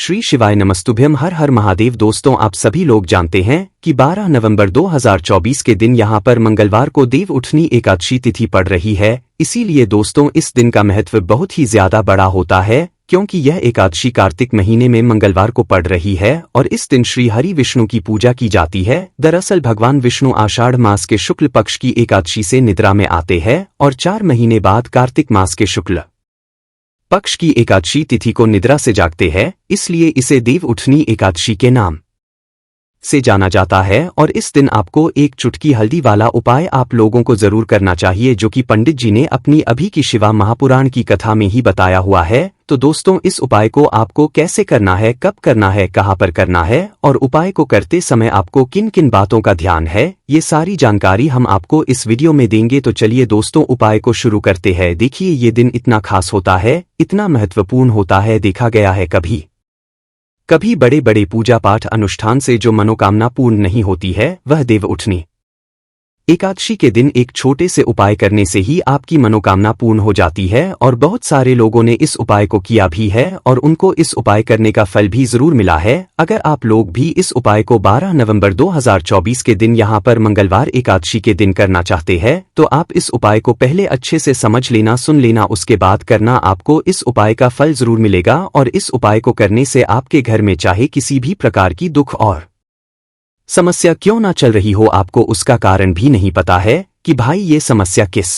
श्री शिवाय नमस्तुभ्यम हर हर महादेव। दोस्तों, आप सभी लोग जानते हैं कि 12 नवंबर 2024 के दिन यहां पर मंगलवार को देव उठनी एकादशी तिथि पड़ रही है। इसीलिए दोस्तों इस दिन का महत्व बहुत ही ज्यादा बड़ा होता है, क्योंकि यह एकादशी कार्तिक महीने में मंगलवार को पड़ रही है और इस दिन श्री हरि विष्णु की पूजा की जाती है। दरअसल भगवान विष्णु आषाढ़ मास के शुक्ल पक्ष की एकादशी से निद्रा में आते हैं और 4 महीने बाद कार्तिक मास के शुक्ल पक्ष की एकादशी तिथि को निद्रा से जागते हैं, इसलिए इसे देव उठनी एकादशी के नाम से जाना जाता है। और इस दिन आपको एक चुटकी हल्दी वाला उपाय आप लोगों को जरूर करना चाहिए, जो कि पंडित जी ने अपनी अभी की शिवा महापुराण की कथा में ही बताया हुआ है। तो दोस्तों इस उपाय को आपको कैसे करना है, कब करना है, कहाँ पर करना है और उपाय को करते समय आपको किन किन बातों का ध्यान है, ये सारी जानकारी हम आपको इस वीडियो में देंगे। तो चलिए दोस्तों उपाय को शुरू करते हैं। देखिए ये दिन इतना खास होता है, इतना महत्वपूर्ण होता है, देखा गया है कभी कभी बड़े बड़े पूजा पाठ अनुष्ठान से जो मनोकामना पूर्ण नहीं होती है, वह देव उठनी एकादशी के दिन एक छोटे से उपाय करने से ही आपकी मनोकामना पूर्ण हो जाती है। और बहुत सारे लोगों ने इस उपाय को किया भी है और उनको इस उपाय करने का फल भी जरूर मिला है। अगर आप लोग भी इस उपाय को 12 नवंबर 2024 के दिन यहां पर मंगलवार एकादशी के दिन करना चाहते हैं, तो आप इस उपाय को पहले अच्छे से समझ लेना, सुन लेना, उसके बाद करना। आपको इस उपाय का फल जरूर मिलेगा और इस उपाय को करने से आपके घर में चाहे किसी भी प्रकार की दुख और समस्या क्यों ना चल रही हो, आपको उसका कारण भी नहीं पता है कि भाई ये समस्या किस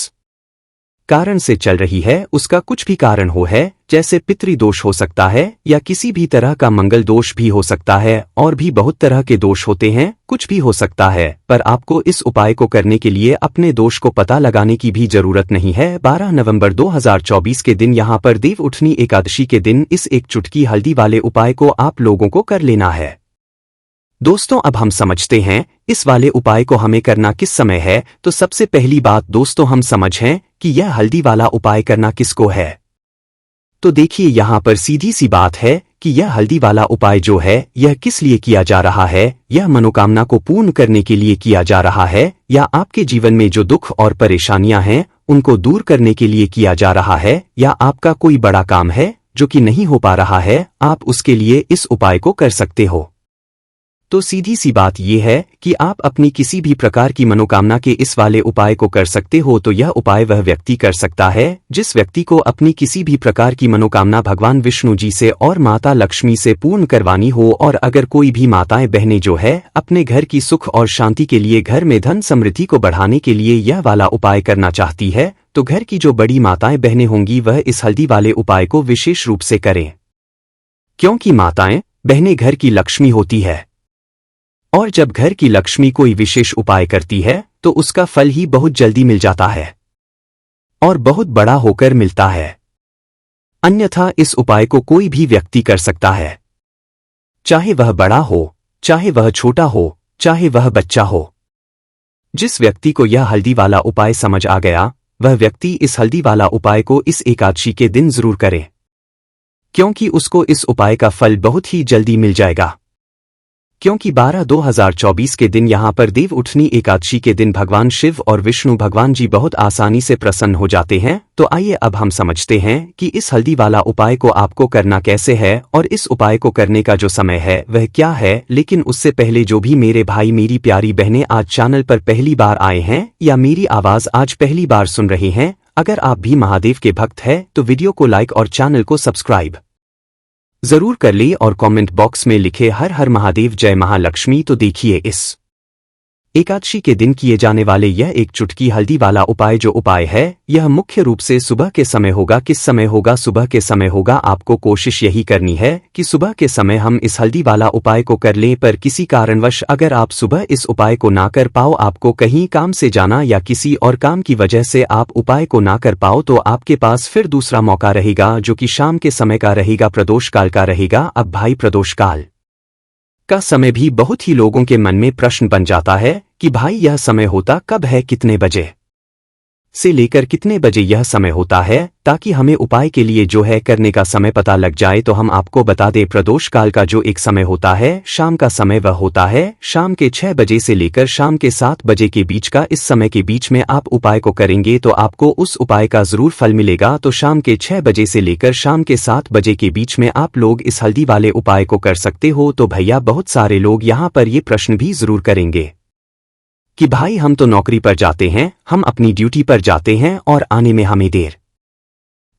कारण से चल रही है, उसका कुछ भी कारण हो है, जैसे पितृदोष हो सकता है या किसी भी तरह का मंगल दोष भी हो सकता है, और भी बहुत तरह के दोष होते हैं, कुछ भी हो सकता है। पर आपको इस उपाय को करने के लिए अपने दोष को पता लगाने की भी जरूरत नहीं है। 12 नवंबर 2024 के दिन यहां पर देव उठनी एकादशी के दिन इस एक चुटकी हल्दी वाले उपाय को आप लोगों को कर लेना है। दोस्तों अब हम समझते हैं इस वाले उपाय को हमें करना किस समय है। तो सबसे पहली बात दोस्तों हम समझें कि यह हल्दी वाला उपाय करना किसको है। तो देखिए यहाँ पर सीधी सी बात है कि यह हल्दी वाला उपाय जो है यह किस लिए किया जा रहा है। यह मनोकामना को पूर्ण करने के लिए किया जा रहा है, या आपके जीवन में जो दुख और परेशानियां हैं उनको दूर करने के लिए किया जा रहा है, या आपका कोई बड़ा काम है जो कि नहीं हो पा रहा है, आप उसके लिए इस उपाय को कर सकते हो। तो सीधी सी बात यह है कि आप अपनी किसी भी प्रकार की मनोकामना के इस वाले उपाय को कर सकते हो। तो यह उपाय वह व्यक्ति कर सकता है जिस व्यक्ति को अपनी किसी भी प्रकार की मनोकामना भगवान विष्णु जी से और माता लक्ष्मी से पूर्ण करवानी हो। और अगर कोई भी माताएं बहनें जो है अपने घर की सुख और शांति के लिए, घर में धन समृद्धि को बढ़ाने के लिए यह वाला उपाय करना चाहती है, तो घर की जो बड़ी माताएं बहनें होंगी वह इस हल्दी वाले उपाय को विशेष रूप से करें, क्योंकि माताएं बहनें घर की लक्ष्मी होती है। और जब घर की लक्ष्मी कोई विशेष उपाय करती है तो उसका फल ही बहुत जल्दी मिल जाता है और बहुत बड़ा होकर मिलता है। अन्यथा इस उपाय को कोई भी व्यक्ति कर सकता है, चाहे वह बड़ा हो, चाहे वह छोटा हो, चाहे वह बच्चा हो। जिस व्यक्ति को यह हल्दी वाला उपाय समझ आ गया, वह व्यक्ति इस हल्दी वाला उपाय को इस एकादशी के दिन जरूर करे, क्योंकि उसको इस उपाय का फल बहुत ही जल्दी मिल जाएगा। क्योंकि 12/2024 के दिन यहां पर देव उठनी एकादशी के दिन भगवान शिव और विष्णु भगवान जी बहुत आसानी से प्रसन्न हो जाते हैं। तो आइए अब हम समझते हैं कि इस हल्दी वाला उपाय को आपको करना कैसे है और इस उपाय को करने का जो समय है वह क्या है। लेकिन उससे पहले जो भी मेरे भाई मेरी प्यारी बहनें आज चैनल पर पहली बार आए हैं या मेरी आवाज आज पहली बार सुन रहे हैं, अगर आप भी महादेव के भक्त हैं तो वीडियो को लाइक और चैनल को सब्सक्राइब जरूर कर ले और कमेंट बॉक्स में लिखे हर हर महादेव जय महालक्ष्मी। तो देखिए इस एकादशी के दिन किए जाने वाले यह एक चुटकी हल्दी वाला उपाय जो उपाय है यह मुख्य रूप से सुबह के समय होगा। किस समय होगा? सुबह के समय होगा। आपको कोशिश यही करनी है कि सुबह के समय हम इस हल्दी वाला उपाय को कर लें। पर किसी कारणवश अगर आप सुबह इस उपाय को ना कर पाओ, आपको कहीं काम से जाना या किसी और काम की वजह से आप उपाय को ना कर पाओ, तो आपके पास फिर दूसरा मौका रहेगा जो कि शाम के समय का रहेगा, प्रदोष काल का रहेगा। अब भाई प्रदोष काल का समय भी बहुत ही लोगों के मन में प्रश्न बन जाता है कि भाई यह समय होता कब है, कितने बजे? से लेकर कितने बजे यह समय होता है, ताकि हमें उपाय के लिए जो है करने का समय पता लग जाए। तो हम आपको बता दें, प्रदोष काल का जो एक समय होता है, शाम का समय, वह होता है शाम के 6 बजे से लेकर शाम के 7 बजे के बीच का। इस समय के बीच में आप उपाय को करेंगे तो आपको उस उपाय का जरूर फल मिलेगा। तो शाम के 6 बजे से लेकर शाम के 7 बजे के बीच में आप लोग इस हल्दी वाले उपाय को कर सकते हो। तो भैया, बहुत सारे लोग यहाँ पर ये प्रश्न भी जरूर करेंगे कि भाई, हम तो नौकरी पर जाते हैं, हम अपनी ड्यूटी पर जाते हैं और आने में हमें देर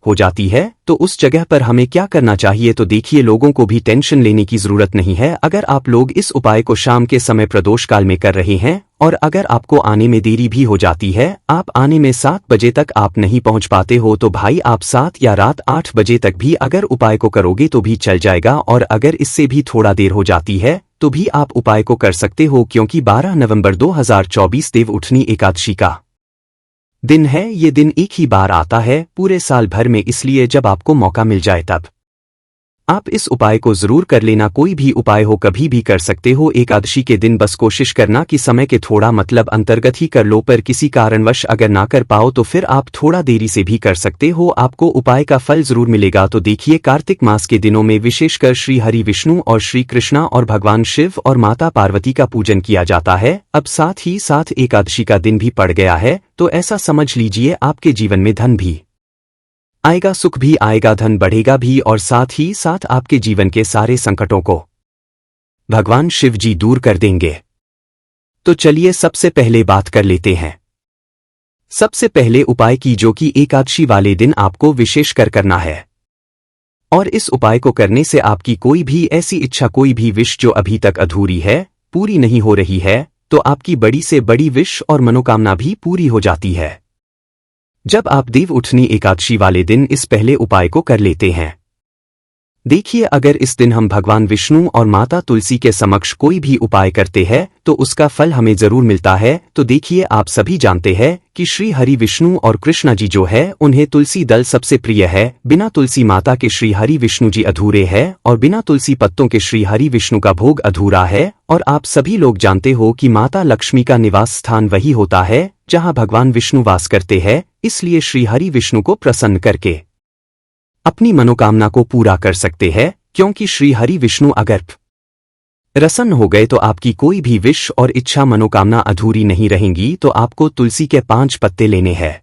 हो जाती है, तो उस जगह पर हमें क्या करना चाहिए। तो देखिए, लोगों को भी टेंशन लेने की जरूरत नहीं है। अगर आप लोग इस उपाय को शाम के समय प्रदोष काल में कर रहे हैं और अगर आपको आने में देरी भी हो जाती है, आप आने में 7 बजे तक आप नहीं पहुंच पाते हो, तो भाई आप 7 या रात 8 बजे तक भी अगर उपाय को करोगे तो भी चल जाएगा। और अगर इससे भी थोड़ा देर हो जाती है तो भी आप उपाय को कर सकते हो, क्योंकि 12 नवंबर 2024 देव उठनी एकादशी का दिन है। ये दिन एक ही बार आता है पूरे साल भर में, इसलिए जब आपको मौका मिल जाए तब आप इस उपाय को जरूर कर लेना। कोई भी उपाय हो, कभी भी कर सकते हो। एकादशी के दिन बस कोशिश करना कि समय के थोड़ा अंतर्गत ही कर लो, पर किसी कारणवश अगर ना कर पाओ तो फिर आप थोड़ा देरी से भी कर सकते हो, आपको उपाय का फल जरूर मिलेगा। तो देखिए, कार्तिक मास के दिनों में विशेषकर श्री हरि विष्णु और श्री कृष्णा और भगवान शिव और माता पार्वती का पूजन किया जाता है। अब साथ ही साथ एकादशी का दिन भी पड़ गया है, तो ऐसा समझ लीजिए आपके जीवन में धन भी आएगा, सुख भी आएगा, धन बढ़ेगा भी, और साथ ही साथ आपके जीवन के सारे संकटों को भगवान शिव जी दूर कर देंगे। तो चलिए सबसे पहले बात कर लेते हैं सबसे पहले उपाय की, जो कि एकादशी वाले दिन आपको विशेष कर करना है। और इस उपाय को करने से आपकी कोई भी ऐसी इच्छा, कोई भी विश जो अभी तक अधूरी है, पूरी नहीं हो रही है, तो आपकी बड़ी से बड़ी विश और मनोकामना भी पूरी हो जाती है जब आप देव उठनी एकादशी वाले दिन इस पहले उपाय को कर लेते हैं। देखिए, अगर इस दिन हम भगवान विष्णु और माता तुलसी के समक्ष कोई भी उपाय करते हैं तो उसका फल हमें जरूर मिलता है। तो देखिए, आप सभी जानते हैं कि श्री हरि विष्णु और कृष्णा जी जो है, उन्हें तुलसी दल सबसे प्रिय है। बिना तुलसी माता के श्री हरि विष्णु जी अधूरे हैं और बिना तुलसी पत्तों के श्री हरि विष्णु का भोग अधूरा है। और आप सभी लोग जानते हो कि माता लक्ष्मी का निवास स्थान वही होता है जहां भगवान विष्णु वास करते हैं। इसलिए श्री हरि विष्णु को प्रसन्न करके अपनी मनोकामना को पूरा कर सकते हैं, क्योंकि श्री हरि विष्णु अगर प्रसन्न हो गए तो आपकी कोई भी विश और इच्छा, मनोकामना अधूरी नहीं रहेंगी। तो आपको तुलसी के 5 पत्ते लेने हैं।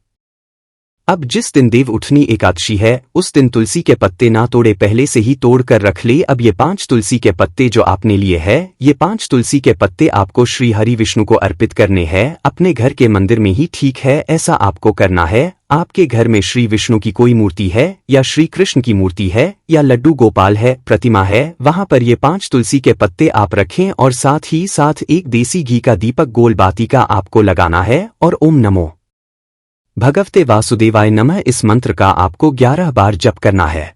अब जिस दिन देव उठनी एकादशी है, उस दिन तुलसी के पत्ते ना तोड़े, पहले से ही तोड़ कर रख ले। अब ये 5 तुलसी के पत्ते जो आपने लिए हैं, ये 5 तुलसी के पत्ते आपको श्री हरि विष्णु को अर्पित करने हैं, अपने घर के मंदिर में ही। ठीक है, ऐसा आपको करना है। आपके घर में श्री विष्णु की कोई मूर्ति है या श्री कृष्ण की मूर्ति है या लड्डू गोपाल है, प्रतिमा है, वहां पर ये 5 तुलसी के पत्ते आप रखें और साथ ही साथ एक देसी घी का दीपक गोल बाती का आपको लगाना है और ओम नमो भगवते वासुदेवाय नमः इस मंत्र का आपको 11 बार जप करना है।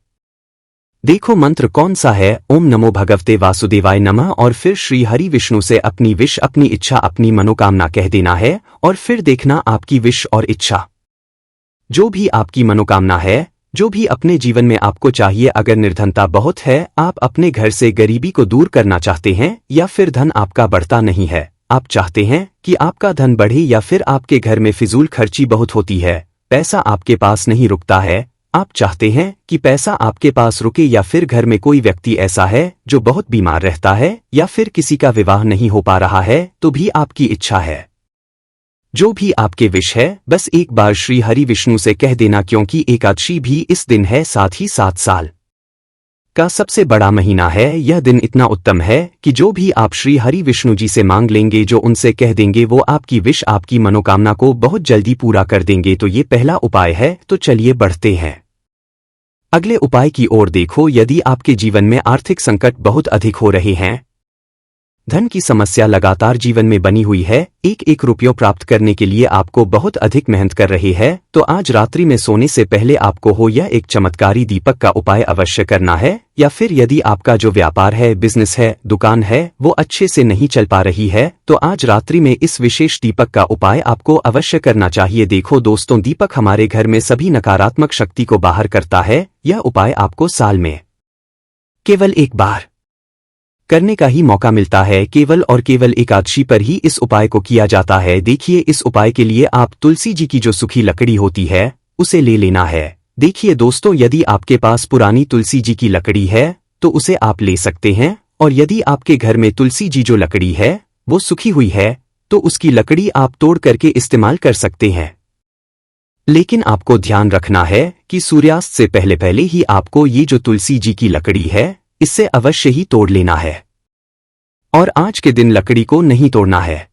देखो मंत्र कौन सा है, ओम नमो भगवते वासुदेवाय नमः, और फिर श्री हरि विष्णु से अपनी विश, अपनी इच्छा, अपनी मनोकामना कह देना है। और फिर देखना आपकी विश और इच्छा, जो भी आपकी मनोकामना है, जो भी अपने जीवन में आपको चाहिए, अगर निर्धनता बहुत है, आप अपने घर से गरीबी को दूर करना चाहते हैं, या फिर धन आपका बढ़ता नहीं है, आप चाहते हैं कि आपका धन बढ़े, या फिर आपके घर में फिजूल खर्ची बहुत होती है, पैसा आपके पास नहीं रुकता है, आप चाहते हैं कि पैसा आपके पास रुके, या फिर घर में कोई व्यक्ति ऐसा है जो बहुत बीमार रहता है, या फिर किसी का विवाह नहीं हो पा रहा है, तो भी आपकी इच्छा है, जो भी आपके विश है, बस एक बार श्री हरि विष्णु से कह देना। क्योंकि एकादशी भी इस दिन है, साथ ही 7 साल का सबसे बड़ा महीना है। यह दिन इतना उत्तम है कि जो भी आप श्री हरि विष्णु जी से मांग लेंगे, जो उनसे कह देंगे, वो आपकी विश, आपकी मनोकामना को बहुत जल्दी पूरा कर देंगे। तो ये पहला उपाय है। तो चलिए बढ़ते हैं अगले उपाय की ओर। देखो, यदि आपके जीवन में आर्थिक संकट बहुत अधिक हो रहे हैं, धन की समस्या लगातार जीवन में बनी हुई है, एक एक रुपयों प्राप्त करने के लिए आपको बहुत अधिक मेहनत कर रहे हैं, तो आज रात्रि में सोने से पहले आपको हो यह एक चमत्कारी दीपक का उपाय अवश्य करना है। या फिर यदि आपका जो व्यापार है, बिजनेस है, दुकान है, वो अच्छे से नहीं चल पा रही है, तो आज रात्रि में इस विशेष दीपक का उपाय आपको अवश्य करना चाहिए। देखो दोस्तों, दीपक हमारे घर में सभी नकारात्मक शक्ति को बाहर करता है। यह उपाय आपको साल में केवल एक बार करने का ही मौका मिलता है। केवल और केवल एकादशी पर ही इस उपाय को किया जाता है। देखिए, इस उपाय के लिए आप तुलसी जी की जो सूखी लकड़ी होती है उसे ले लेना है। देखिए दोस्तों, यदि आपके पास पुरानी तुलसी जी की लकड़ी है तो उसे आप ले सकते हैं, और यदि आपके घर में तुलसी जी जो लकड़ी है वो सूखी हुई है तो उसकी लकड़ी आप तोड़ करके इस्तेमाल कर सकते हैं। लेकिन आपको ध्यान रखना है कि सूर्यास्त से पहले पहले ही आपको ये जो तुलसी जी की लकड़ी है इससे अवश्य ही तोड़ लेना है, और आज के दिन लकड़ी को नहीं तोड़ना है।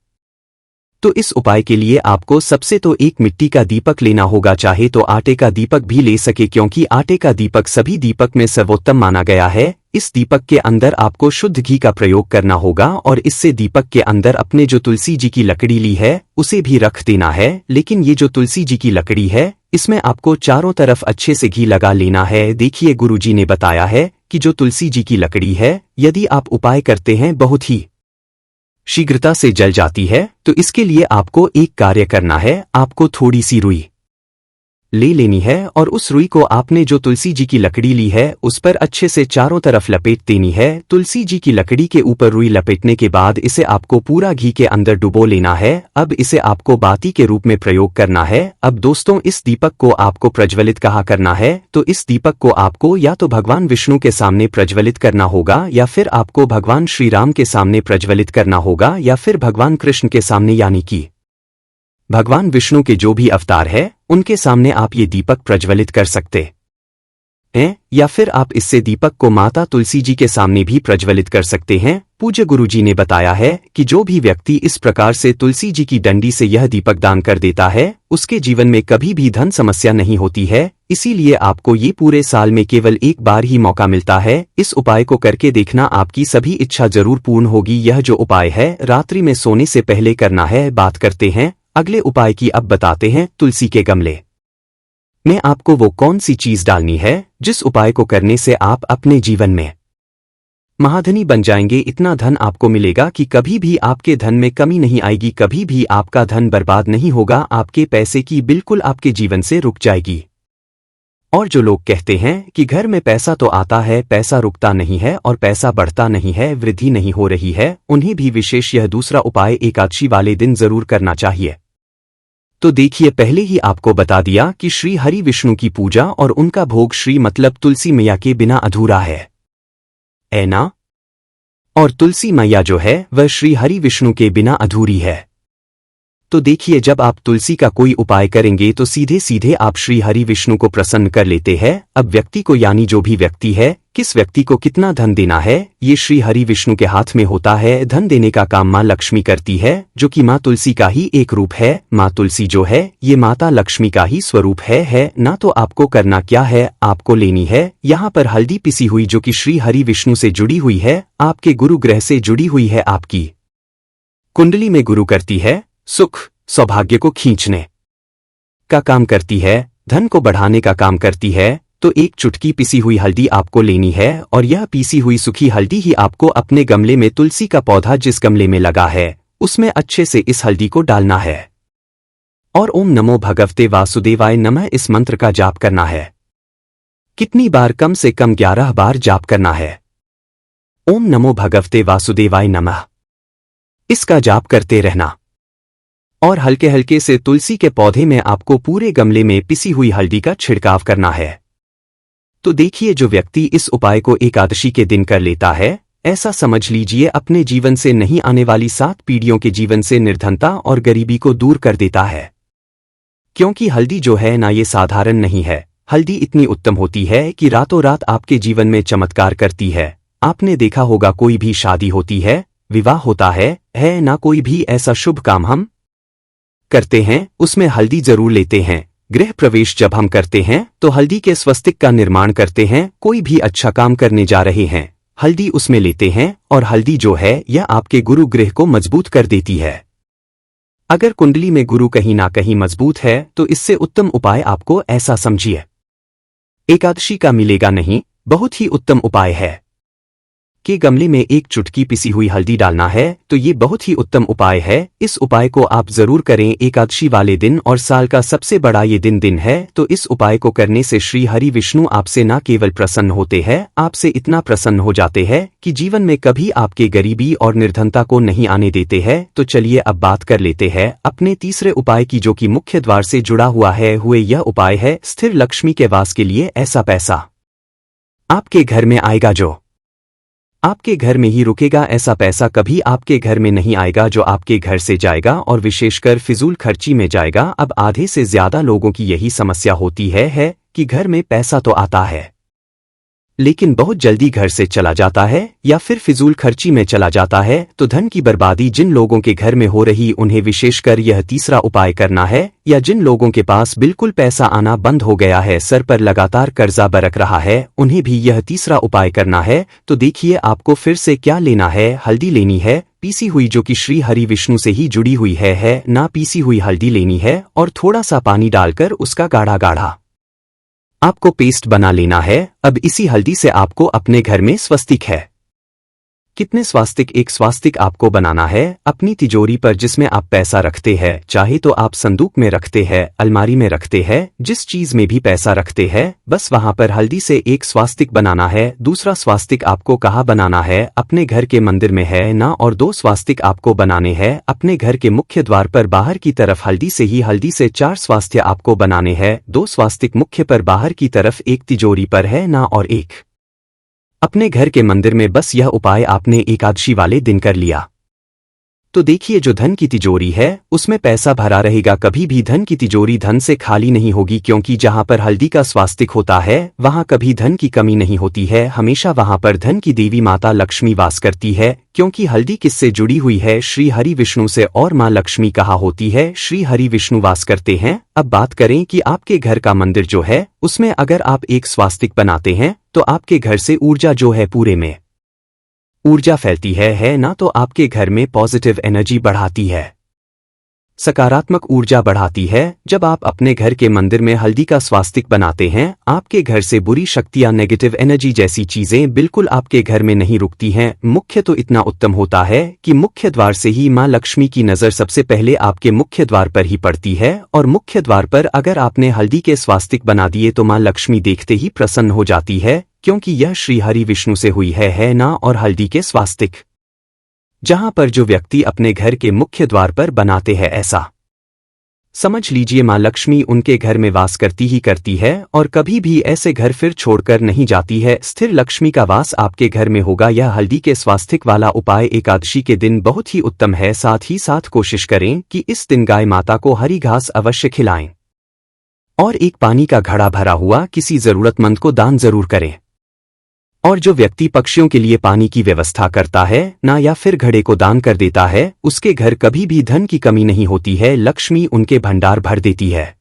तो इस उपाय के लिए आपको सबसे तो एक मिट्टी का दीपक लेना होगा, चाहे तो आटे का दीपक भी ले सके, क्योंकि आटे का दीपक सभी दीपक में सर्वोत्तम माना गया है। इस दीपक के अंदर आपको शुद्ध घी का प्रयोग करना होगा, और इससे दीपक के अंदर अपने जो तुलसी जी की लकड़ी ली है उसे भी रख देना है। लेकिन ये जो तुलसी जी की लकड़ी है इसमें आपको चारों तरफ अच्छे से घी लगा लेना है। देखिए, गुरुजी ने बताया है कि जो तुलसी जी की लकड़ी है यदि आप उपाय करते हैं बहुत ही शीघ्रता से जल जाती है, तो इसके लिए आपको एक कार्य करना है। आपको थोड़ी सी रुई ले लेनी है, और उस रुई को आपने जो तुलसी जी की लकड़ी ली है उस पर अच्छे से चारों तरफ लपेट देनी है। तुलसी जी की लकड़ी के ऊपर रुई लपेटने के बाद इसे आपको पूरा घी के अंदर डुबो लेना है। अब इसे आपको बाती के रूप में प्रयोग करना है। अब दोस्तों, इस दीपक को आपको प्रज्वलित कहाँ करना है, तो इस दीपक को आपको या तो भगवान विष्णु के सामने प्रज्वलित करना होगा, या फिर आपको भगवान श्री राम के सामने प्रज्वलित करना होगा, या फिर भगवान कृष्ण के सामने, यानी कि भगवान विष्णु के जो भी अवतार है उनके सामने आप ये दीपक प्रज्वलित कर सकते हैं, या फिर आप इससे दीपक को माता तुलसी जी के सामने भी प्रज्वलित कर सकते हैं। पूज्य गुरुजी ने बताया है कि जो भी व्यक्ति इस प्रकार से तुलसी जी की डंडी से यह दीपक दान कर देता है उसके जीवन में कभी भी धन समस्या नहीं होती है। इसीलिए आपको ये पूरे साल में केवल एक बार ही मौका मिलता है। इस उपाय को करके देखना, आपकी सभी इच्छा जरूर पूर्ण होगी। यह जो उपाय है रात्रि में सोने से पहले करना है। बात करते हैं अगले उपाय की। अब बताते हैं तुलसी के गमले में आपको वो कौन सी चीज डालनी है जिस उपाय को करने से आप अपने जीवन में महाधनी बन जाएंगे। इतना धन आपको मिलेगा कि कभी भी आपके धन में कमी नहीं आएगी, कभी भी आपका धन बर्बाद नहीं होगा। आपके पैसे की बिल्कुल आपके जीवन से रुक जाएगी। और जो लोग कहते हैं कि घर में पैसा तो आता है, पैसा रुकता नहीं है और पैसा बढ़ता नहीं है, वृद्धि नहीं हो रही है, उन्हें भी विशेष यह दूसरा उपाय एकादशी वाले दिन जरूर करना चाहिए। तो देखिए, पहले ही आपको बता दिया कि श्री हरि विष्णु की पूजा और उनका भोग श्री मतलब तुलसी मैया के बिना अधूरा है ना। और तुलसी मैया जो है वह श्री हरि विष्णु के बिना अधूरी है। तो देखिए, जब आप तुलसी का कोई उपाय करेंगे तो सीधे सीधे आप श्री हरि विष्णु को प्रसन्न कर लेते हैं। अब व्यक्ति को, यानी जो भी व्यक्ति है, किस व्यक्ति को कितना धन देना है ये श्री हरि विष्णु के हाथ में होता है। धन देने का काम माँ लक्ष्मी करती है, जो कि माँ तुलसी का ही एक रूप है। माँ तुलसी जो है ये माता लक्ष्मी का ही स्वरूप है ना। तो आपको करना क्या है, आपको लेनी है यहाँ पर हल्दी पिसी हुई, जो कि श्री हरि विष्णु से जुड़ी हुई है, आपके गुरु ग्रह से जुड़ी हुई है, आपकी कुंडली में गुरु करती है सुख सौभाग्य को खींचने का काम करती है, धन को बढ़ाने का काम करती है। तो एक चुटकी पिसी हुई हल्दी आपको लेनी है, और यह पीसी हुई सूखी हल्दी ही आपको अपने गमले में, तुलसी का पौधा जिस गमले में लगा है उसमें अच्छे से इस हल्दी को डालना है, और ओम नमो भगवते वासुदेवाय नमः इस मंत्र का जाप करना है। कितनी बार, कम से कम 11 बार जाप करना है। ओम नमो भगवते वासुदेवाय नमः इसका जाप करते रहना, और हल्के हल्के से तुलसी के पौधे में आपको पूरे गमले में पिसी हुई हल्दी का छिड़काव करना है। तो देखिए, जो व्यक्ति इस उपाय को एकादशी के दिन कर लेता है, ऐसा समझ लीजिए अपने जीवन से नहीं आने वाली 7 पीढ़ियों के जीवन से निर्धनता और गरीबी को दूर कर देता है। क्योंकि हल्दी जो है ना, ये साधारण नहीं है। हल्दी इतनी उत्तम होती है कि रातों रात आपके जीवन में चमत्कार करती है। आपने देखा होगा, कोई भी शादी होती है, विवाह होता है ना, कोई भी ऐसा शुभ काम हम करते हैं उसमें हल्दी जरूर लेते हैं। गृह प्रवेश जब हम करते हैं तो हल्दी के स्वस्तिक का निर्माण करते हैं। कोई भी अच्छा काम करने जा रहे हैं, हल्दी उसमें लेते हैं, और हल्दी जो है यह आपके गुरु गृह को मजबूत कर देती है। अगर कुंडली में गुरु कहीं ना कहीं मजबूत है तो इससे उत्तम उपाय आपको ऐसा समझिए एकादशी का मिलेगा नहीं। बहुत ही उत्तम उपाय है के गमले में एक चुटकी पिसी हुई हल्दी डालना है तो ये बहुत ही उत्तम उपाय है। इस उपाय को आप जरूर करें एकादशी वाले दिन और साल का सबसे बड़ा ये दिन है। तो इस उपाय को करने से श्री हरि विष्णु आपसे न केवल प्रसन्न होते हैं, आपसे इतना प्रसन्न हो जाते हैं कि जीवन में कभी आपके गरीबी और निर्धनता को नहीं आने देते हैं। तो चलिए अब बात कर लेते हैं अपने तीसरे उपाय की, जो कि मुख्य द्वार से जुड़ा हुआ है। यह उपाय है स्थिर लक्ष्मी के वास के लिए। ऐसा पैसा आपके घर में आएगा जो आपके घर में ही रुकेगा। ऐसा पैसा कभी आपके घर में नहीं आएगा जो आपके घर से जाएगा और विशेषकर फिजूल खर्ची में जाएगा। अब आधे से ज्यादा लोगों की यही समस्या होती है कि घर में पैसा तो आता है लेकिन बहुत जल्दी घर से चला जाता है या फिर फिजूल खर्ची में चला जाता है। तो धन की बर्बादी जिन लोगों के घर में हो रही, उन्हें विशेषकर यह तीसरा उपाय करना है। या जिन लोगों के पास बिल्कुल पैसा आना बंद हो गया है, सर पर लगातार कर्जा बरक रहा है, उन्हें भी यह तीसरा उपाय करना है। तो देखिए आपको फिर से क्या लेना है। हल्दी लेनी है पीसी हुई, जो कि श्री हरि विष्णु से ही जुड़ी हुई है ना पीसी हुई हल्दी लेनी है और थोड़ा सा पानी डालकर उसका गाढ़ा गाढ़ा आपको पेस्ट बना लेना है। अब इसी हल्दी से आपको अपने घर में स्वस्तिक है, कितने स्वास्तिक, एक स्वास्तिक आपको बनाना है अपनी तिजोरी पर जिसमें आप पैसा रखते हैं। चाहे तो आप संदूक में रखते हैं, अलमारी में रखते हैं, जिस चीज में भी पैसा रखते हैं, बस वहां पर हल्दी से एक स्वास्तिक बनाना है। दूसरा स्वास्तिक आपको कहाँ बनाना है, अपने घर के मंदिर में है ना। और 2 स्वास्तिक आपको बनाने हैं अपने घर के मुख्य द्वार पर बाहर की तरफ। हल्दी से 4 स्वास्थ्य आपको बनाने हैं। 2 स्वास्तिक मुख्य पर बाहर की तरफ, एक तिजोरी पर है ना और एक अपने घर के मंदिर में। बस यह उपाय आपने एकादशी वाले दिन कर लिया तो देखिए जो धन की तिजोरी है उसमें पैसा भरा रहेगा। कभी भी धन की तिजोरी धन से खाली नहीं होगी, क्योंकि जहां पर हल्दी का स्वास्तिक होता है वहां कभी धन की कमी नहीं होती है। हमेशा वहां पर धन की देवी माता लक्ष्मी वास करती है, क्योंकि हल्दी किससे जुड़ी हुई है, श्री हरि विष्णु से। और मां लक्ष्मी कहाँ होती है, श्री हरि विष्णु वास करते हैं। अब बात करें कि आपके घर का मंदिर जो है उसमें अगर आप एक स्वास्तिक बनाते हैं तो आपके घर से ऊर्जा जो है पूरे में ऊर्जा फैलती है ना। तो आपके घर में पॉजिटिव एनर्जी बढ़ाती है, सकारात्मक ऊर्जा बढ़ाती है। जब आप अपने घर के मंदिर में हल्दी का स्वास्तिक बनाते हैं, आपके घर से बुरी शक्तियां, नेगेटिव एनर्जी जैसी चीजें बिल्कुल आपके घर में नहीं रुकती हैं। मुख्य तो इतना उत्तम होता है कि मुख्य द्वार से ही मां लक्ष्मी की नजर सबसे पहले आपके मुख्य द्वार पर ही पड़ती है। और मुख्य द्वार पर अगर आपने हल्दी के स्वास्तिक बना दिए तो मां लक्ष्मी देखते ही प्रसन्न हो जाती है, क्योंकि यह श्री हरि विष्णु से हुई है ना। और हल्दी के स्वास्तिक जहां पर जो व्यक्ति अपने घर के मुख्य द्वार पर बनाते हैं, ऐसा समझ लीजिए मां लक्ष्मी उनके घर में वास करती ही करती है और कभी भी ऐसे घर फिर छोड़कर नहीं जाती है। स्थिर लक्ष्मी का वास आपके घर में होगा। यह हल्दी के स्वास्तिक वाला उपाय एकादशी के दिन बहुत ही उत्तम है। साथ ही साथ कोशिश करें कि इस दिन गाय माता को हरी घास अवश्य खिलाएं और एक पानी का घड़ा भरा हुआ किसी जरूरतमंद को दान जरूर करें। और जो व्यक्ति पक्षियों के लिए पानी की व्यवस्था करता है ना या फिर घड़े को दान कर देता है, उसके घर कभी भी धन की कमी नहीं होती है, लक्ष्मी उनके भंडार भर देती है।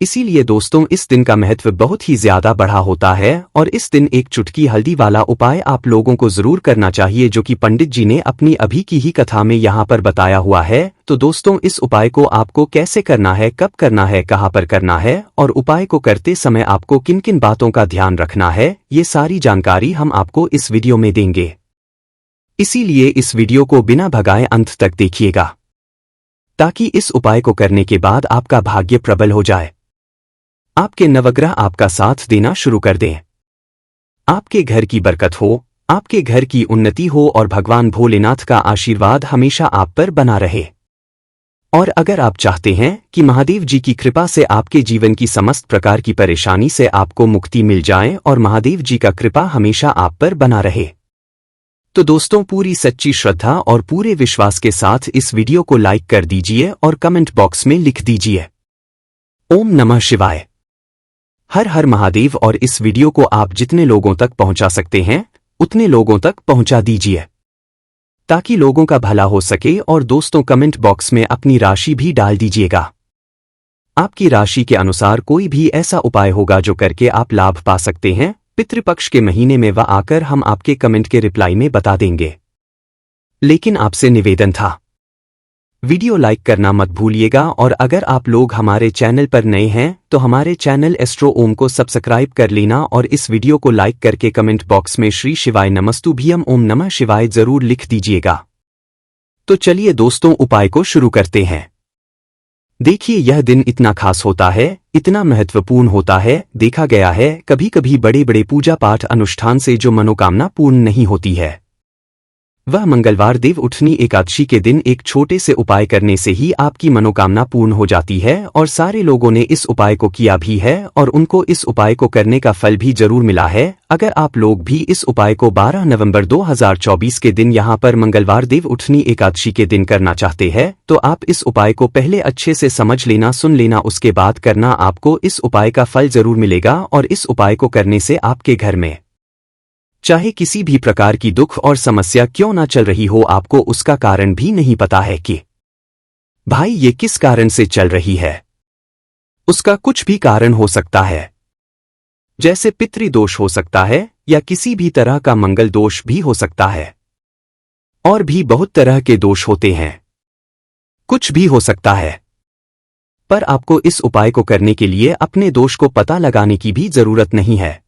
इसीलिए दोस्तों इस दिन का महत्व बहुत ही ज्यादा बढ़ा होता है और इस दिन एक चुटकी हल्दी वाला उपाय आप लोगों को जरूर करना चाहिए, जो कि पंडित जी ने अपनी अभी की ही कथा में यहाँ पर बताया हुआ है। तो दोस्तों इस उपाय को आपको कैसे करना है, कब करना है, कहाँ पर करना है और उपाय को करते समय आपको किन किन बातों का ध्यान रखना है, ये सारी जानकारी हम आपको इस वीडियो में देंगे। इसीलिए इस वीडियो को बिना भगाए अंत तक देखिएगा, ताकि इस उपाय को करने के बाद आपका भाग्य प्रबल हो जाए, आपके नवग्रह आपका साथ देना शुरू कर दें, आपके घर की बरकत हो, आपके घर की उन्नति हो और भगवान भोलेनाथ का आशीर्वाद हमेशा आप पर बना रहे। और अगर आप चाहते हैं कि महादेव जी की कृपा से आपके जीवन की समस्त प्रकार की परेशानी से आपको मुक्ति मिल जाए और महादेव जी का कृपा हमेशा आप पर बना रहे, तो दोस्तों पूरी सच्ची श्रद्धा और पूरे विश्वास के साथ इस वीडियो को लाइक कर दीजिए और कमेंट बॉक्स में लिख दीजिए ओम नमः शिवाय, हर हर महादेव। और इस वीडियो को आप जितने लोगों तक पहुंचा सकते हैं उतने लोगों तक पहुंचा दीजिए, ताकि लोगों का भला हो सके। और दोस्तों कमेंट बॉक्स में अपनी राशि भी डाल दीजिएगा, आपकी राशि के अनुसार कोई भी ऐसा उपाय होगा जो करके आप लाभ पा सकते हैं। पितृपक्ष के महीने में वह आकर हम आपके कमेंट के रिप्लाई में बता देंगे। लेकिन आपसे निवेदन था, वीडियो लाइक करना मत भूलिएगा और अगर आप लोग हमारे चैनल पर नए हैं तो हमारे चैनल एस्ट्रो ओम को सब्सक्राइब कर लेना और इस वीडियो को लाइक करके कमेंट बॉक्स में श्री शिवाय नमस्तुभ्यम ओम नमः शिवाय जरूर लिख दीजिएगा। तो चलिए दोस्तों उपाय को शुरू करते हैं। देखिए यह दिन इतना खास होता है, इतना महत्वपूर्ण होता है, देखा गया है कभी कभी बड़े बड़े पूजा पाठ अनुष्ठान से जो मनोकामना पूर्ण नहीं होती है वह मंगलवार देव उठनी एकादशी के दिन एक छोटे से उपाय करने से ही आपकी मनोकामना पूर्ण हो जाती है और सारे लोगों ने इस उपाय को किया भी है और उनको इस उपाय को करने का फल भी जरूर मिला है। अगर आप लोग भी इस उपाय को 12 नवंबर 2024 के दिन यहाँ पर मंगलवार देव उठनी एकादशी के दिन करना चाहते हैं तो आप इस उपाय को पहले अच्छे से समझ लेना, सुन लेना, उसके बाद करना। आपको इस उपाय का फल जरूर मिलेगा और इस उपाय को करने से आपके घर में चाहे किसी भी प्रकार की दुख और समस्या क्यों ना चल रही हो, आपको उसका कारण भी नहीं पता है कि भाई ये किस कारण से चल रही है, उसका कुछ भी कारण हो सकता है, जैसे पितृदोष हो सकता है या किसी भी तरह का मंगल दोष भी हो सकता है और भी बहुत तरह के दोष होते हैं, कुछ भी हो सकता है। पर आपको इस उपाय को करने के लिए अपने दोष को पता लगाने की भी जरूरत नहीं है।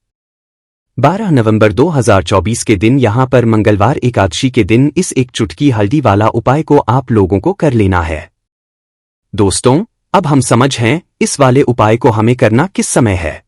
12 नवंबर 2024 के दिन यहाँ पर मंगलवार एकादशी के दिन इस एक चुटकी हल्दी वाला उपाय को आप लोगों को कर लेना है। दोस्तों अब हम समझ हैं इस वाले उपाय को हमें करना किस समय है।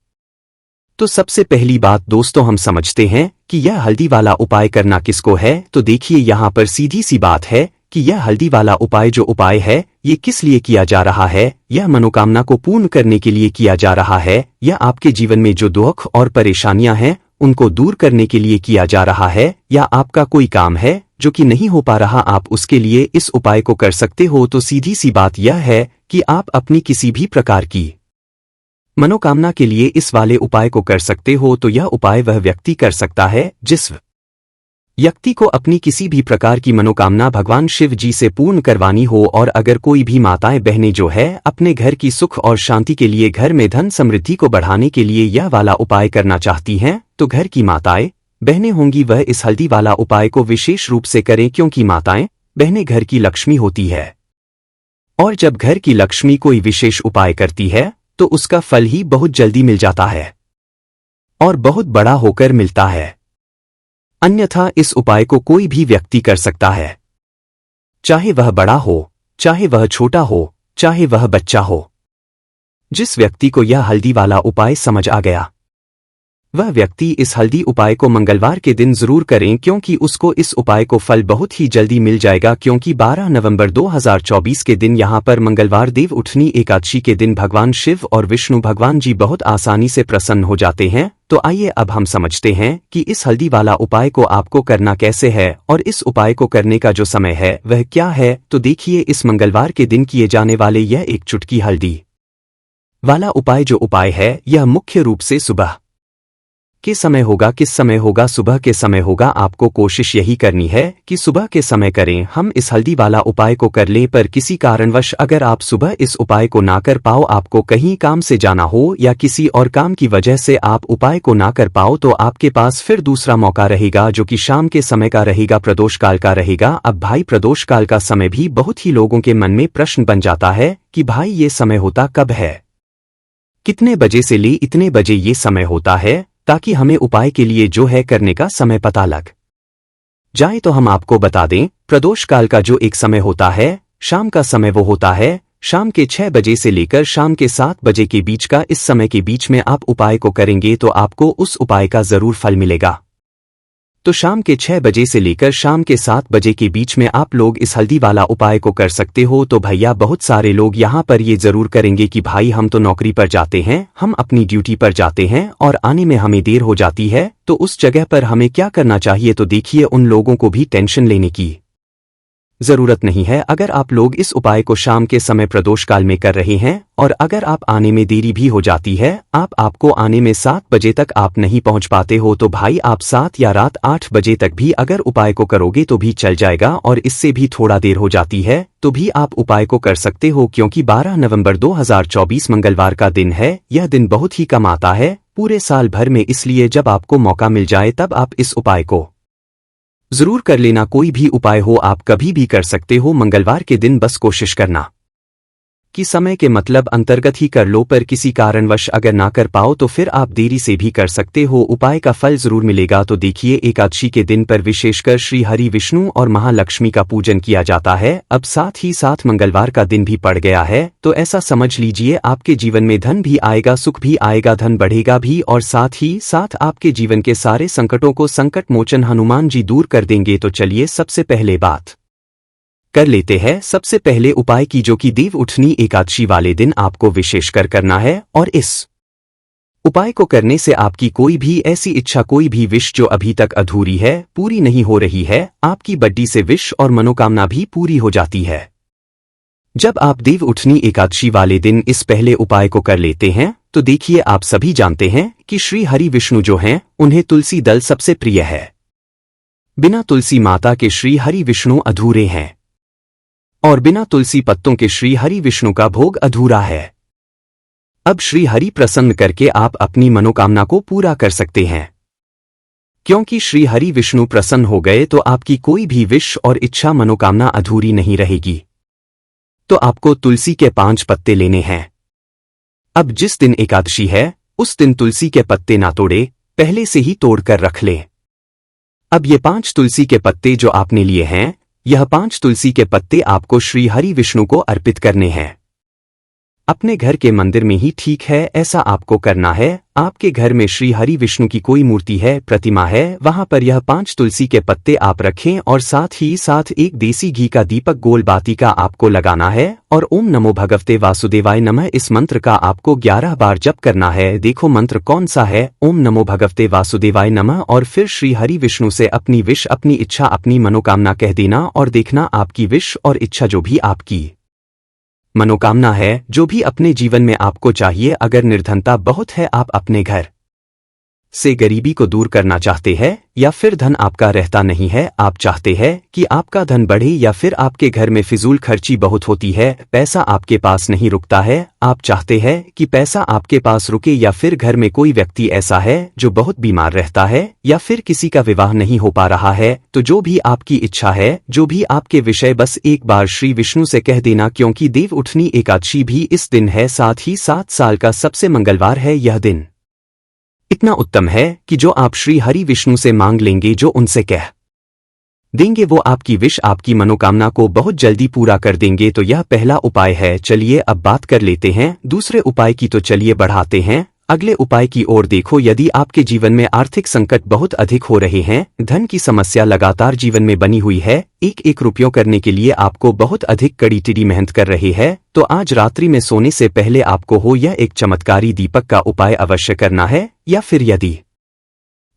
तो सबसे पहली बात दोस्तों हम समझते हैं कि यह हल्दी वाला उपाय करना किसको है। तो देखिए यहाँ पर सीधी सी बात है कि यह हल्दी वाला उपाय जो उपाय है ये किस लिए किया जा रहा है। यह मनोकामना को पूर्ण करने के लिए किया जा रहा है। यह आपके जीवन में जो दुख और परेशानियां हैं उनको दूर करने के लिए किया जा रहा है, या आपका कोई काम है जो कि नहीं हो पा रहा, आप उसके लिए इस उपाय को कर सकते हो। तो सीधी सी बात यह है कि आप अपनी किसी भी प्रकार की मनोकामना के लिए इस वाले उपाय को कर सकते हो। तो यह उपाय वह व्यक्ति कर सकता है जिस व्यक्ति को अपनी किसी भी प्रकार की मनोकामना भगवान शिव जी से पूर्ण करवानी हो। और अगर कोई भी माताएं बहनें जो है अपने घर की सुख और शांति के लिए, घर में धन समृद्धि को बढ़ाने के लिए यह वाला उपाय करना चाहती हैं तो घर की माताएं बहनें होंगी वह इस हल्दी वाला उपाय को विशेष रूप से करें, क्योंकि माताएं बहनें घर की लक्ष्मी होती है और जब घर की लक्ष्मी कोई विशेष उपाय करती है तो उसका फल ही बहुत जल्दी मिल जाता है और बहुत बड़ा होकर मिलता है। अन्यथा इस उपाय को कोई भी व्यक्ति कर सकता है, चाहे वह बड़ा हो, चाहे वह छोटा हो, चाहे वह बच्चा हो। जिस व्यक्ति को यह हल्दी वाला उपाय समझ आ गया वह व्यक्ति इस हल्दी उपाय को मंगलवार के दिन जरूर करें, क्योंकि उसको इस उपाय को फल बहुत ही जल्दी मिल जाएगा। क्योंकि 12 नवंबर 2024 के दिन यहाँ पर मंगलवार देव उठनी एकादशी के दिन भगवान शिव और विष्णु भगवान जी बहुत आसानी से प्रसन्न हो जाते हैं। तो आइए अब हम समझते हैं कि इस हल्दी वाला उपाय को आपको करना कैसे है और इस उपाय को करने का जो समय है वह क्या है। तो देखिए इस मंगलवार के दिन किए जाने वाले यह एक चुटकी हल्दी वाला उपाय जो उपाय है यह मुख्य रूप से सुबह के समय होगा। किस समय होगा? सुबह के समय होगा। आपको कोशिश यही करनी है कि सुबह के समय करें। हम इस हल्दी वाला उपाय को कर लें, पर किसी कारणवश अगर आप सुबह इस उपाय को ना कर पाओ, आपको कहीं काम से जाना हो या किसी और काम की वजह से आप उपाय को ना कर पाओ, तो आपके पास फिर दूसरा मौका रहेगा जो कि शाम के समय का रहेगा, प्रदोष काल का रहेगा। अब भाई प्रदोष काल का समय भी बहुत ही लोगों के मन में प्रश्न बन जाता है कि भाई ये समय होता कब है, कितने बजे से ले इतने बजे ये समय होता है, ताकि हमें उपाय के लिए जो है करने का समय पता लग जाए। तो हम आपको बता दें, प्रदोष काल का जो एक समय होता है शाम का समय वो होता है शाम के 6 बजे से लेकर शाम के 7 बजे के बीच का। इस समय के बीच में आप उपाय को करेंगे तो आपको उस उपाय का जरूर फल मिलेगा। तो शाम के 6 बजे से लेकर शाम के 7 बजे के बीच में आप लोग इस हल्दी वाला उपाय को कर सकते हो। तो भैया बहुत सारे लोग यहाँ पर ये जरूर करेंगे कि भाई हम तो नौकरी पर जाते हैं, हम अपनी ड्यूटी पर जाते हैं और आने में हमें देर हो जाती है, तो उस जगह पर हमें क्या करना चाहिए। तो देखिए उन लोगों को भी टेंशन लेने की जरूरत नहीं है। अगर आप लोग इस उपाय को शाम के समय प्रदोष काल में कर रहे हैं और अगर आप आने में देरी भी हो जाती है, आपको आने में 7 बजे तक आप नहीं पहुंच पाते हो, तो भाई आप 7 या रात 8 बजे तक भी अगर उपाय को करोगे तो भी चल जाएगा। और इससे भी थोड़ा देर हो जाती है तो भी आप उपाय को कर सकते हो, क्योंकि 12 नवंबर 2024 मंगलवार का दिन है। यह दिन बहुत ही कम आता है पूरे साल भर में, इसलिए जब आपको मौका मिल जाए तब आप इस उपाय को जरूर कर लेना। कोई भी उपाय हो आप कभी भी कर सकते हो मंगलवार के दिन, बस कोशिश करना कि समय के मतलब अंतर्गत ही कर लो, पर किसी कारणवश अगर ना कर पाओ तो फिर आप देरी से भी कर सकते हो, उपाय का फल जरूर मिलेगा। तो देखिए, एकादशी के दिन पर विशेषकर श्री हरि विष्णु और महालक्ष्मी का पूजन किया जाता है। अब साथ ही साथ मंगलवार का दिन भी पड़ गया है, तो ऐसा समझ लीजिए आपके जीवन में धन भी आएगा, सुख भी आएगा, धन बढ़ेगा भी, और साथ ही साथ आपके जीवन के सारे संकटों को संकट मोचन हनुमान जी दूर कर देंगे। तो चलिए सबसे पहले बात कर लेते हैं सबसे पहले उपाय की, जो कि देव उठनी एकादशी वाले दिन आपको विशेषकर करना है। और इस उपाय को करने से आपकी कोई भी ऐसी इच्छा, कोई भी विश जो अभी तक अधूरी है, पूरी नहीं हो रही है, आपकी बड्डी से विश और मनोकामना भी पूरी हो जाती है। जब आप देव उठनी एकादशी वाले दिन इस पहले उपाय को कर लेते हैं, तो देखिए आप सभी जानते हैं कि श्री हरि विष्णु जो हैं, उन्हें तुलसी दल सबसे प्रिय है। बिना तुलसी माता के श्री हरि विष्णु अधूरे हैं, और बिना तुलसी पत्तों के श्री हरि विष्णु का भोग अधूरा है। अब श्री हरि प्रसन्न करके आप अपनी मनोकामना को पूरा कर सकते हैं, क्योंकि श्री हरि विष्णु प्रसन्न हो गए तो आपकी कोई भी विश और इच्छा, मनोकामना अधूरी नहीं रहेगी। तो आपको तुलसी के 5 पत्ते लेने हैं। अब जिस दिन एकादशी है उस दिन तुलसी के पत्ते ना तोड़े, पहले से ही तोड़कर रख लें। अब ये 5 तुलसी के पत्ते जो आपने लिए हैं, यह 5 तुलसी के पत्ते आपको श्री हरि विष्णु को अर्पित करने हैं। अपने घर के मंदिर में ही ठीक है, ऐसा आपको करना है। आपके घर में श्री हरि विष्णु की कोई मूर्ति है, प्रतिमा है, वहां पर यह 5 तुलसी के पत्ते आप रखें, और साथ ही साथ एक देसी घी का दीपक गोल बाती का आपको लगाना है, और ओम नमो भगवते वासुदेवाय नमः इस मंत्र का आपको 11 बार जप करना है। देखो मंत्र कौन सा है, ओम नमो भगवते वासुदेवाय नमः, और फिर श्री हरि विष्णु से अपनी विश, अपनी इच्छा, अपनी मनोकामना कह देना, और देखना आपकी विश और इच्छा, जो भी आपकी मनोकामना है, जो भी अपने जीवन में आपको चाहिए, अगर निर्धनता बहुत है, आप अपने घर से गरीबी को दूर करना चाहते हैं, या फिर धन आपका रहता नहीं है, आप चाहते हैं कि आपका धन बढ़े, या फिर आपके घर में फिजूल खर्ची बहुत होती है, पैसा आपके पास नहीं रुकता है, आप चाहते हैं कि पैसा आपके पास रुके, या फिर घर में कोई व्यक्ति ऐसा है जो बहुत बीमार रहता है, या फिर किसी का विवाह नहीं हो पा रहा है, तो जो भी आपकी इच्छा है, जो भी आपके विषय, बस एक बार श्री विष्णु से कह देना, क्योंकि देव उठनी एकादशी भी इस दिन है, साथ ही 7 साल का सबसे मंगलवार है। यह दिन इतना उत्तम है कि जो आप श्री हरि विष्णु से मांग लेंगे, जो उनसे कह देंगे, वो आपकी विश, आपकी मनोकामना को बहुत जल्दी पूरा कर देंगे। तो यह पहला उपाय है। चलिए अब बात कर लेते हैं दूसरे उपाय की। तो चलिए बढ़ाते हैं अगले उपाय की ओर। देखो, यदि आपके जीवन में आर्थिक संकट बहुत अधिक हो रहे हैं, धन की समस्या लगातार जीवन में बनी हुई है, एक एक रुपयों करने के लिए आपको बहुत अधिक कड़ी टिड़ी मेहनत कर रहे हैं, तो आज रात्रि में सोने से पहले आपको हो यह एक चमत्कारी दीपक का उपाय अवश्य करना है। या फिर यदि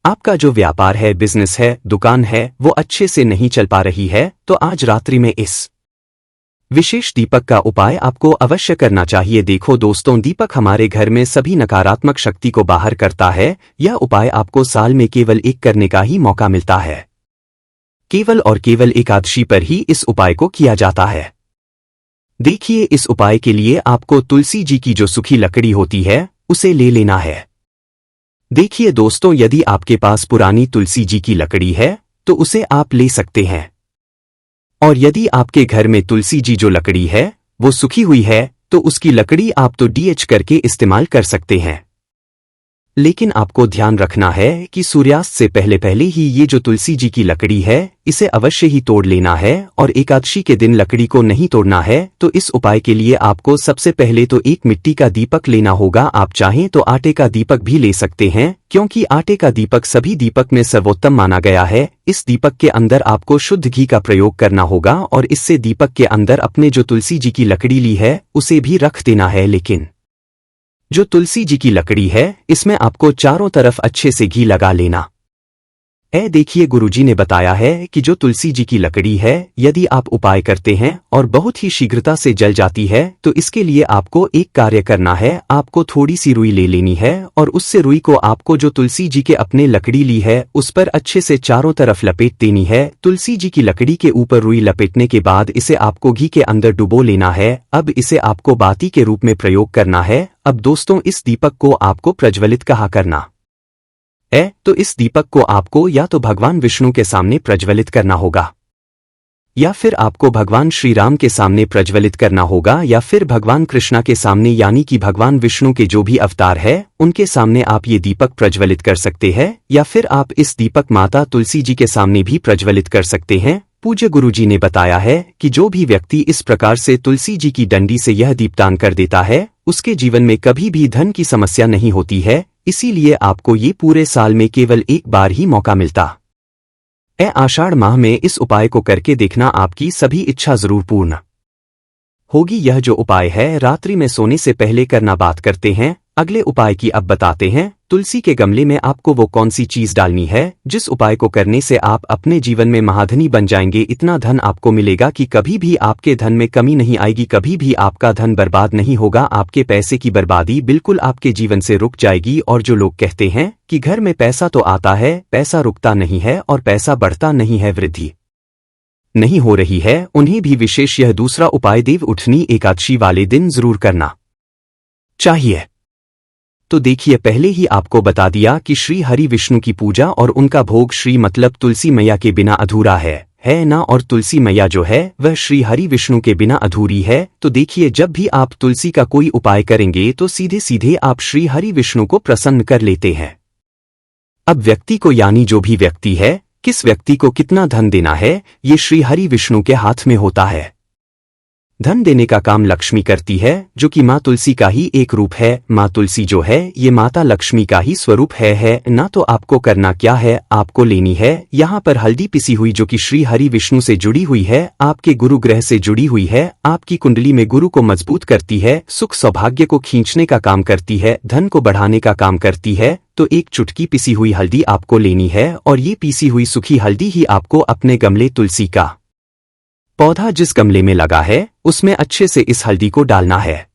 आपका जो व्यापार है, बिजनेस है, दुकान है, वो अच्छे से नहीं चल पा रही है, तो आज रात्रि में इस विशेष दीपक का उपाय आपको अवश्य करना चाहिए। देखो दोस्तों, दीपक हमारे घर में सभी नकारात्मक शक्ति को बाहर करता है। यह उपाय आपको साल में केवल एक करने का ही मौका मिलता है, केवल और केवल एकादशी पर ही इस उपाय को किया जाता है। देखिए, इस उपाय के लिए आपको तुलसी जी की जो सूखी लकड़ी होती है, उसे ले लेना है। देखिए दोस्तों, यदि आपके पास पुरानी तुलसी जी की लकड़ी है तो उसे आप ले सकते हैं, और यदि आपके घर में तुलसी जी जो लकड़ी है वो सूखी हुई है, तो उसकी लकड़ी आप तो डीएच करके इस्तेमाल कर सकते हैं। लेकिन आपको ध्यान रखना है कि सूर्यास्त से पहले पहले ही ये जो तुलसी जी की लकड़ी है, इसे अवश्य ही तोड़ लेना है, और एकादशी के दिन लकड़ी को नहीं तोड़ना है। तो इस उपाय के लिए आपको सबसे पहले तो एक मिट्टी का दीपक लेना होगा। आप चाहें तो आटे का दीपक भी ले सकते हैं, क्योंकि आटे का दीपक सभी दीपक में सर्वोत्तम माना गया है। इस दीपक के अंदर आपको शुद्ध घी का प्रयोग करना होगा, और इससे दीपक के अंदर अपने जो तुलसी जी की लकड़ी ली है उसे भी रख देना है। लेकिन जो तुलसी जी की लकड़ी है, इसमें आपको चारों तरफ अच्छे से घी लगा लेना। देखिए, गुरुजी ने बताया है कि जो तुलसी जी की लकड़ी है, यदि आप उपाय करते हैं और बहुत ही शीघ्रता से जल जाती है, तो इसके लिए आपको एक कार्य करना है। आपको थोड़ी सी रुई ले लेनी है, और उससे रुई को आपको जो तुलसी जी के अपने लकड़ी ली है उस पर अच्छे से चारों तरफ लपेट देनी है। तुलसी जी की लकड़ी के ऊपर रुई लपेटने के बाद इसे आपको घी के अंदर डुबो लेना है। अब इसे आपको बाती के रूप में प्रयोग करना है। अब दोस्तों, इस दीपक को आपको प्रज्वलित कहाँ करना तो इस दीपक को आपको या तो भगवान विष्णु के सामने प्रज्वलित करना होगा, या फिर आपको भगवान श्री राम के सामने प्रज्वलित करना होगा, या फिर भगवान कृष्णा के सामने, यानी कि भगवान विष्णु के जो भी अवतार है उनके सामने आप ये दीपक प्रज्वलित कर सकते हैं, या फिर आप इस दीपक माता तुलसी जी के सामने भी प्रज्वलित कर सकते हैं। पूज्य गुरु जी ने बताया है कि जो भी व्यक्ति इस प्रकार से तुलसी जी की डंडी से यह दीपदान कर देता है उसके जीवन में कभी भी धन की समस्या नहीं होती है। इसीलिए आपको ये पूरे साल में केवल एक बार ही मौका मिलता आषाढ़ माह में इस उपाय को करके देखना, आपकी सभी इच्छा जरूर पूर्ण होगी। यह जो उपाय है रात्रि में सोने से पहले करना। बात करते हैं अगले उपाय की। अब बताते हैं तुलसी के गमले में आपको वो कौन सी चीज डालनी है जिस उपाय को करने से आप अपने जीवन में महाधनी बन जाएंगे। इतना धन आपको मिलेगा कि कभी भी आपके धन में कमी नहीं आएगी, कभी भी आपका धन बर्बाद नहीं होगा। आपके पैसे की बर्बादी बिल्कुल आपके जीवन से रुक जाएगी। और जो लोग कहते हैं कि घर में पैसा तो आता है, पैसा रुकता नहीं है और पैसा बढ़ता नहीं है, वृद्धि नहीं हो रही है, उन्हें भी विशेष यह दूसरा उपाय देव उठनी एकादशी वाले दिन जरूर करना चाहिए। तो देखिए, पहले ही आपको बता दिया कि श्री हरि विष्णु की पूजा और उनका भोग श्री मतलब तुलसी मैया के बिना अधूरा है ना। और तुलसी मैया जो है वह श्री हरि विष्णु के बिना अधूरी है। तो देखिए, जब भी आप तुलसी का कोई उपाय करेंगे तो सीधे सीधे आप श्री हरि विष्णु को प्रसन्न कर लेते हैं। अब व्यक्ति को, यानी जो भी व्यक्ति है, किस व्यक्ति को कितना धन देना है ये श्री हरि विष्णु के हाथ में होता है। धन देने का काम लक्ष्मी करती है, जो कि माँ तुलसी का ही एक रूप है। माँ तुलसी जो है ये माता लक्ष्मी का ही स्वरूप है ना। तो आपको करना क्या है, आपको लेनी है यहाँ पर हल्दी पिसी हुई, जो कि श्री हरि विष्णु से जुड़ी हुई है, आपके गुरु ग्रह से जुड़ी हुई है, आपकी कुंडली में गुरु को मजबूत करती है, सुख सौभाग्य को खींचने का काम करती है, धन को बढ़ाने का काम करती है। तो एक चुटकी पिसी हुई हल्दी आपको लेनी है और ये पीसी हुई सूखी हल्दी ही आपको अपने गमले तुलसी का पौधा जिस गमले में लगा है उसमें अच्छे से इस हल्दी को डालना है,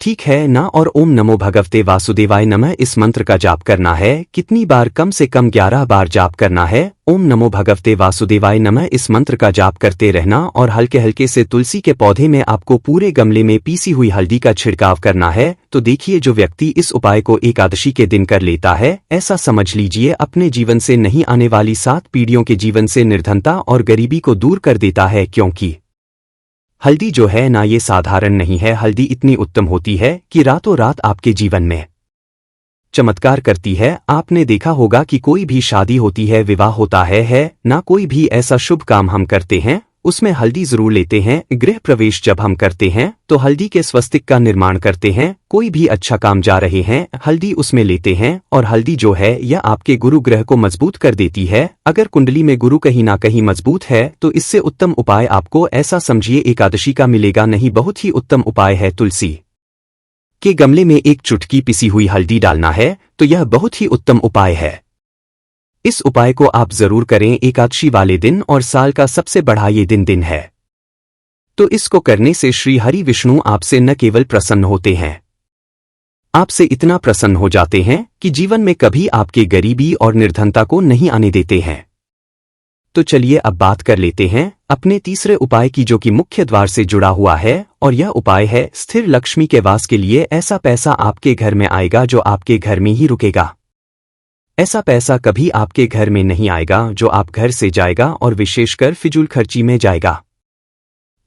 ठीक है ना। और ओम नमो भगवते वासुदेवाय नमः इस मंत्र का जाप करना है। कितनी बार? कम से कम 11 बार जाप करना है। ओम नमो भगवते वासुदेवाय नमः इस मंत्र का जाप करते रहना और हल्के हल्के से तुलसी के पौधे में आपको पूरे गमले में पीसी हुई हल्दी का छिड़काव करना है। तो देखिए, जो व्यक्ति इस उपाय को एकादशी के दिन कर लेता है, ऐसा समझ लीजिए अपने जीवन से नहीं आने वाली 7 पीढ़ियों के जीवन से निर्धनता और गरीबी को दूर कर देता है। क्योंकि हल्दी जो है ना ये साधारण नहीं है, हल्दी इतनी उत्तम होती है कि रातों रात आपके जीवन में चमत्कार करती है। आपने देखा होगा कि कोई भी शादी होती है, विवाह होता है ना, कोई भी ऐसा शुभ काम हम करते हैं उसमें हल्दी जरूर लेते हैं। गृह प्रवेश जब हम करते हैं तो हल्दी के स्वस्तिक का निर्माण करते हैं। कोई भी अच्छा काम जा रहे हैं, हल्दी उसमें लेते हैं। और हल्दी जो है यह आपके गुरु ग्रह को मजबूत कर देती है। अगर कुंडली में गुरु कहीं ना कहीं मजबूत है तो इससे उत्तम उपाय आपको ऐसा समझिए एकादशी का मिलेगा नहीं। बहुत ही उत्तम उपाय है। तुलसी के गमले में एक चुटकी पिसी हुई हल्दी डालना है, तो यह बहुत ही उत्तम उपाय है। इस उपाय को आप जरूर करें एकादशी वाले दिन, और साल का सबसे बड़ा ये दिन है। तो इसको करने से श्री हरि विष्णु आपसे न केवल प्रसन्न होते हैं, आपसे इतना प्रसन्न हो जाते हैं कि जीवन में कभी आपके गरीबी और निर्धनता को नहीं आने देते हैं। तो चलिए अब बात कर लेते हैं अपने तीसरे उपाय की, जो कि मुख्य द्वार से जुड़ा हुआ है। और यह उपाय है स्थिर लक्ष्मी के वास के लिए। ऐसा पैसा आपके घर में आएगा जो आपके घर में ही रुकेगा। ऐसा पैसा कभी आपके घर में नहीं आएगा जो आप घर से जाएगा और विशेषकर फिजूल खर्ची में जाएगा।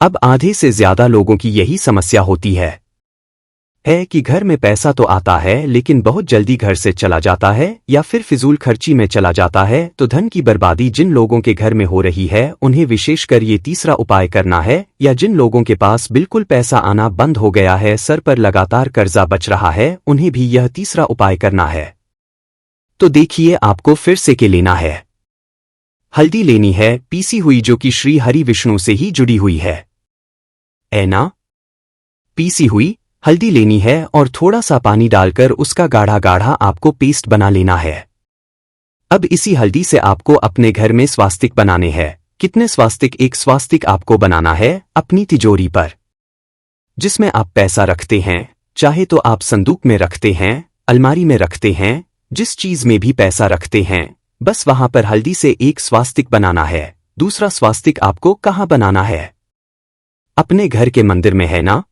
अब आधे से ज्यादा लोगों की यही समस्या होती है कि घर में पैसा तो आता है लेकिन बहुत जल्दी घर से चला जाता है या फिर फिजूल खर्ची में चला जाता है। तो धन की बर्बादी जिन लोगों के घर में हो रही है उन्हें विशेषकर ये तीसरा उपाय करना है। या जिन लोगों के पास बिल्कुल पैसा आना बंद हो गया है, सर पर लगातार कर्जा बच रहा है, उन्हें भी यह तीसरा उपाय करना है। तो देखिए, आपको फिर से क्या लेना है। हल्दी लेनी है पीसी हुई, जो कि श्री हरि विष्णु से ही जुड़ी हुई है ना। पीसी हुई हल्दी लेनी है और थोड़ा सा पानी डालकर उसका गाढ़ा गाढ़ा आपको पेस्ट बना लेना है। अब इसी हल्दी से आपको अपने घर में स्वास्तिक बनाने हैं। कितने स्वास्तिक? एक स्वास्तिक आपको बनाना है अपनी तिजोरी पर, जिसमें आप पैसा रखते हैं। चाहे तो आप संदूक में रखते हैं, अलमारी में रखते हैं, जिस चीज में भी पैसा रखते हैं, बस वहां पर हल्दी से एक स्वास्तिक बनाना है। दूसरा स्वास्तिक आपको कहां बनाना है? अपने घर के मंदिर में, है ना।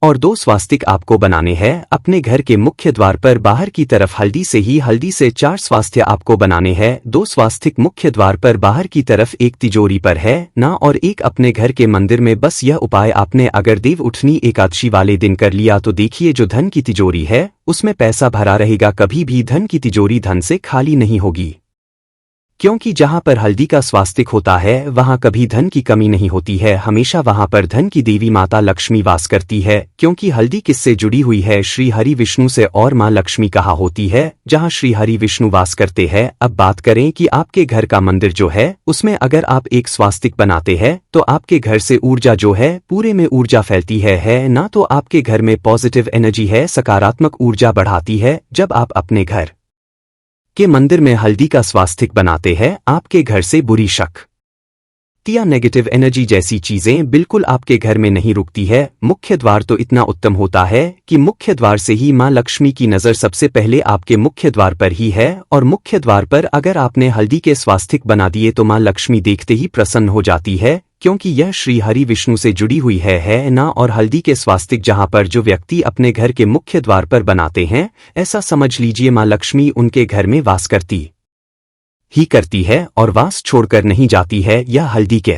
और 2 स्वास्तिक आपको बनाने हैं अपने घर के मुख्य द्वार पर बाहर की तरफ हल्दी से 4 स्वास्थ्य आपको बनाने हैं 2 स्वास्तिक मुख्य द्वार पर बाहर की तरफ, एक तिजोरी पर है ना और एक अपने घर के मंदिर में। बस यह उपाय आपने अगर देव उठनी एकादशी वाले दिन कर लिया तो देखिए जो धन की तिजोरी है उसमें पैसा भरा रहेगा, कभी भी धन की तिजोरी धन से खाली नहीं होगी। क्योंकि जहां पर हल्दी का स्वास्तिक होता है वहां कभी धन की कमी नहीं होती है, हमेशा वहां पर धन की देवी माता लक्ष्मी वास करती है। क्योंकि हल्दी किससे जुड़ी हुई है, श्री हरि विष्णु से, और मां लक्ष्मी कहा होती है जहां श्री हरि विष्णु वास करते हैं। अब बात करें कि आपके घर का मंदिर जो है उसमें अगर आप एक स्वास्तिक बनाते हैं तो आपके घर से ऊर्जा जो है पूरे में ऊर्जा फैलती है ना, तो आपके घर में पॉजिटिव एनर्जी है, सकारात्मक ऊर्जा बढ़ाती है। जब आप अपने घर के मंदिर में हल्दी का स्वास्तिक बनाते हैं आपके घर से बुरी शक्ति या नेगेटिव एनर्जी जैसी चीजें बिल्कुल आपके घर में नहीं रुकती है। मुख्य द्वार तो इतना उत्तम होता है कि मुख्य द्वार से ही मां लक्ष्मी की नजर सबसे पहले आपके मुख्य द्वार पर ही है, और मुख्य द्वार पर अगर आपने हल्दी के स्वास्तिक बना दिए तो मां लक्ष्मी देखते ही प्रसन्न हो जाती है, क्योंकि यह श्री हरि विष्णु से जुड़ी हुई है ना। और हल्दी के स्वास्तिक जहां पर जो व्यक्ति अपने घर के मुख्य द्वार पर बनाते हैं, ऐसा समझ लीजिए मां लक्ष्मी उनके घर में वास करती है और वास छोड़कर नहीं जाती है। यह हल्दी के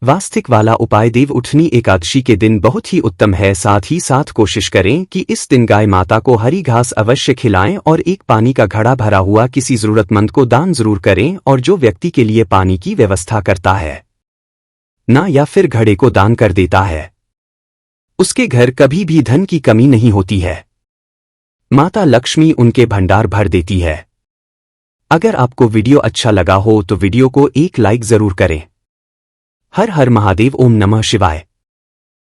वास्तिक वाला उपाय देव उठनी एकादशी के दिन बहुत ही उत्तम है। साथ ही साथ कोशिश करें कि इस दिन गाय माता को हरी घास अवश्य खिलाएं और एक पानी का घड़ा भरा हुआ किसी जरूरतमंद को दान जरूर करें। और जो व्यक्ति के लिए पानी की व्यवस्था करता है ना या फिर घड़े को दान कर देता है, उसके घर कभी भी धन की कमी नहीं होती है, माता लक्ष्मी उनके भंडार भर देती है। अगर आपको वीडियो अच्छा लगा हो तो वीडियो को एक लाइक जरूर करें। हर हर महादेव, ओम नमः शिवाय।